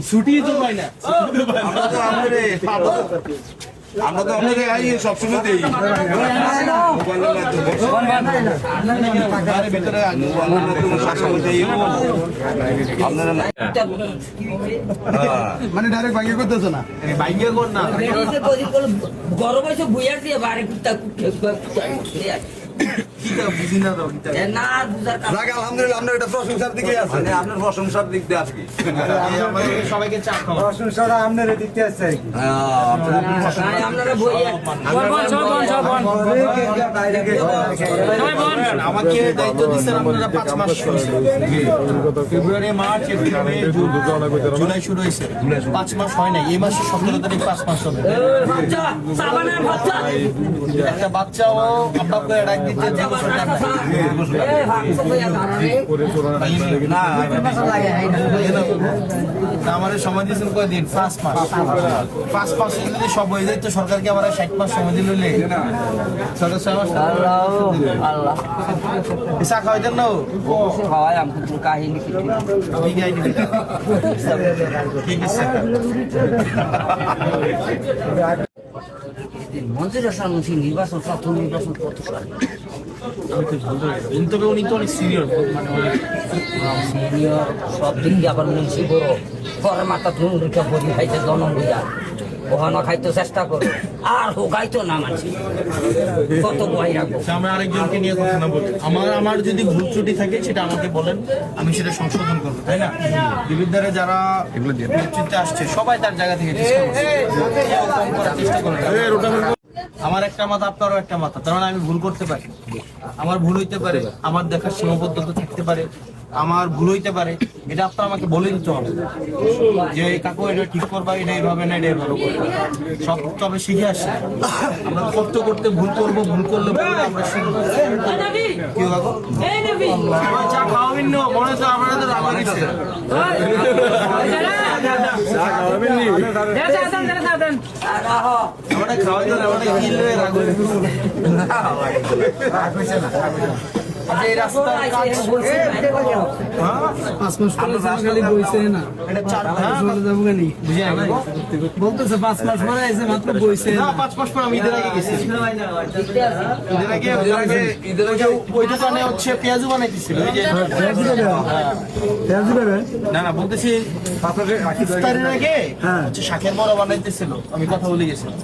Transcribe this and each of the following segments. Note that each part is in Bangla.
ছুটি তো পাই না। আমরা তো আপনাদের সবসময় দিই ভিতরে মানে ডাইরেক্ট ভাঙ্গে করতেছে না, ভাঙ্গে কর না গরম হয়েছে বইয়ার দিয়ে বাড়ি কুত্তা আলহামদুলিল্লাহ আপনার এটা প্রশংসার দিকে আছে, আপনার প্রশংসার দিক দিয়ে আজকে সবাইকে চা খাওয়া প্রশংসাটা আপনার দিক দিয়ে আছে আমাকে দায়িত্ব দিচ্ছেন আপনারা 5 মাস ফেব্রুয়ারি, মার্চ, এপ্রিল, মে, জুলাই শুরু হয়েছে, 5 মাস হয় নাই। এই মাসে 17 তারিখ 5 মাস হবে। একটা বাচ্চাও আপনাকে ডাক দিতে আমার সময় দিয়েছেন কয়দিন? 5 মাস। 5 মাস যদি সব হয়ে যায় তো সরকারকে আমার 60 মাস সময় দিল চা খাওয়াইতেন না? কাহিনী মন্ত্রীর সামনে নির্বাচন, প্রথম নির্বাচন কত সাল? তবে উনি তো অনেক সিনিয়র, সিনিয়র সব দিন দিয়ে আবার মিলছি বড় পরে মাথা ধুন দুটো বড়ি খাইতে জনম বুঝা ওখানে খাইতে চেষ্টা করো আর হোকাইতো না মানছি কত বই রাখবো। আমরা আরেকজনকে নিয়ে কথা না বলি, আমার যদি ভুল ত্রুটি থাকে সেটা আমাকে বলেন, আমি সেটা সংশোধন করবো, তাই না? বিবিধারে যারা নেতৃত্বে আসছে সবাই তার জায়গা থেকে চেষ্টা করে। আমার একটা মাথা, আপনারও একটা মাথা, তার মানে আমি ভুল করতে পারি, আমার ভুল হইতে পারে, আমার দেখার সীমাবদ্ধতা থাকতে পারে, আমার ভুল হইতে পারে, এটা আপনার আমাকে বলে দিতে হবে যে কাকু এটা ঠিক করবা, এটা এইভাবে না, এটা এইভাবে করবো। সব তবে শিখে আসছে, আমরা করতে করতে ভুল করবো, ভুল করলে আমরা শিখবো। কি কাকু চা খাওয়াবেন না? মনে হচ্ছে আপনারা তো রাগ দিচ্ছে। আমরা খাওয়াই দেন, আমরা কিনলে রাগ বলতেছে 5 মাস পরে এসে মাত্র বইছে। 5 মাস পর আমি ঈদের আগে গেছি, ঈদের আগে ওই দোকানে হচ্ছে পেঁয়াজু বানাইতেছিল। না না বলতেছি ইফতারের আগে হচ্ছে শাকের বড়া বানাইতেছিল, আমি কথা বলে গেছিলাম।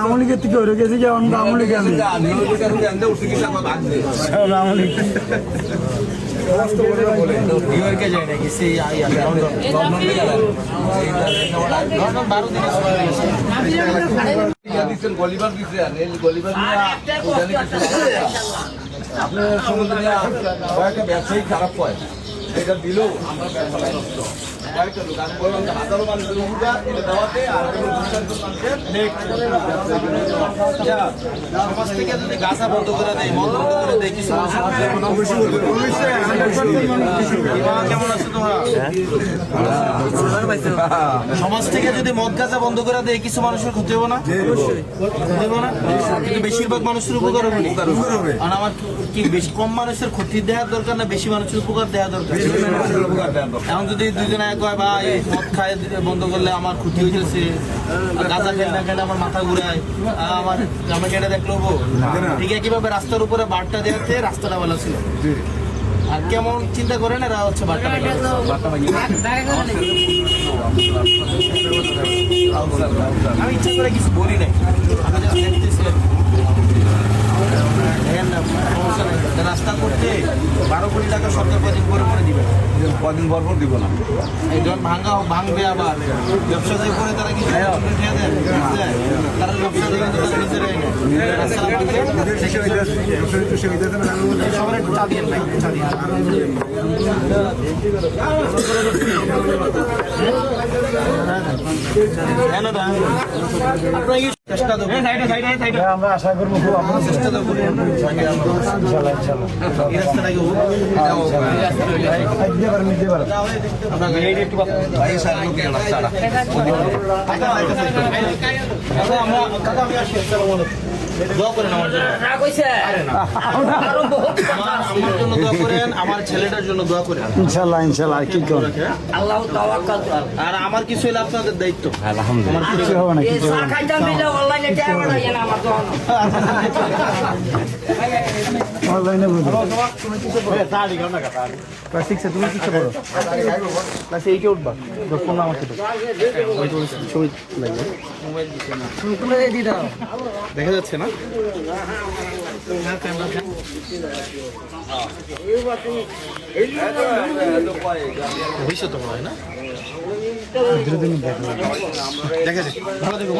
আমলিকে থেকে ওরে গেছি যে আমলিকে আমি নিউইয়র্কে যাই নাকি সেই লন্ডন 12 দিনের সময় গেছে। আপনার সমুদ্রে কয়েকটা ব্যবসায়ী খারাপ হয়, এটা দিলেও আমরা হাজারো মানুষের উপকার এটা দেওয়াতে আর সমাজ থেকে যদি গাছা বন্ধ করে দেয়, মদ বন্ধ করে দেয়, কিছু কেমন আছে তোমরা? সমাজ থেকে যদি মদ গাছা বন্ধ করে দেয় কিছু মানুষের ক্ষতি হবে না? হবে না, কিন্তু বেশিরভাগ মানুষের উপকার হবে। আর আমার কি বেশি কম মানুষের ক্ষতি দেওয়ার দরকার না বেশি মানুষের উপকার দেওয়া দরকার? এখন যদি দুজনে কয় ভাই মদ খায় বন্ধ করলে আমার ক্ষতি হয়ে যাচ্ছে, গাঁজা খেলে না খেলে আমার মাথা ঘুরায়, আমার জামা কেটে দেখলো ঠিক একইভাবে রাস্তার উপরে বারটা দেওয়াতে রাস্তাটা ভালো ছিল। আর কেমন চিন্তা করেন এরা হচ্ছে বারটা আমি ইচ্ছা করে কিছু বলি নাই, আমি দেখতেছি রাস্তা করতে 12 কোটি টাকা সরকার কদিন পরে পরে দিবে, কদিন পর পর দিব না। এই যখন ভাঙবে আবার ব্যবসা যে করে তারা কিছু তারা ব্যবসা থেকে নিজেরাই সবার একটু চা দিয়ে নাই, চা দিয়ে আমরা আশা করবো খুব আপনার চেষ্টা দেবো আমরা দোয়া করেন আমার জন্য। রাগ হইছে আরো বহুত আমার জন্য দোয়া করেন, আমার ছেলেটার জন্য দোয়া করেন। ইনশাল্লাহ ইনশাল্লাহ আর কি করবো আল্লাহ তাওয়াক্কাল আর আমার কিছু হলে আপনাদের দায়িত্ব। আলহামদুলিল্লাহ কিছু হবে না এই কিছু চা হবে না খাইতাম দিলে অনলাইনে টাকা পাঠাই না আমার দোকান অনলাইনে বুঝো ক্লাস 6 তুমি কি করো? ক্লাস 8 এ উঠবা। ফোন আমার সাথে ছবি লাগবে। তুলে দিয়ে দাও দেখা যাচ্ছে না? হইছে তো মনে হয় না? দেখা যাচ্ছে। ভালো দেখো।